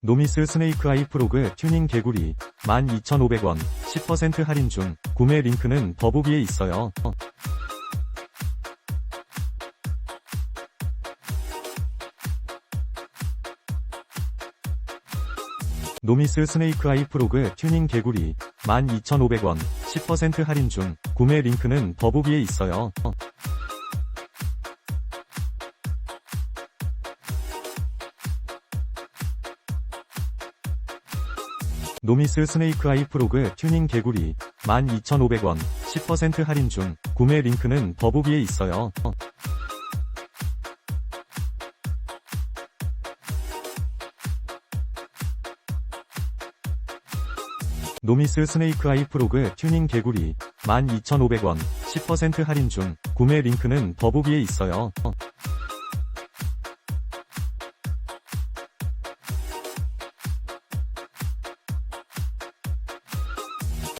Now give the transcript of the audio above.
노미스 스네이크아이 프로그 튜닝 개구리 12,500원 10% 할인 중. 구매 링크는 더보기에 있어요. 노미스 스네이크아이 프로그 튜닝 개구리 12,500원 10% 할인 중. 구매 링크는 더보기에 있어요. 노미스 스네이크아이 프로그 튜닝 개구리 12,500원 10% 할인 중. 구매 링크는 더보기에 있어요. 노미스 스네이크아이 프로그 튜닝 개구리 12,500원 10% 할인 중. 구매 링크는 더보기에 있어요.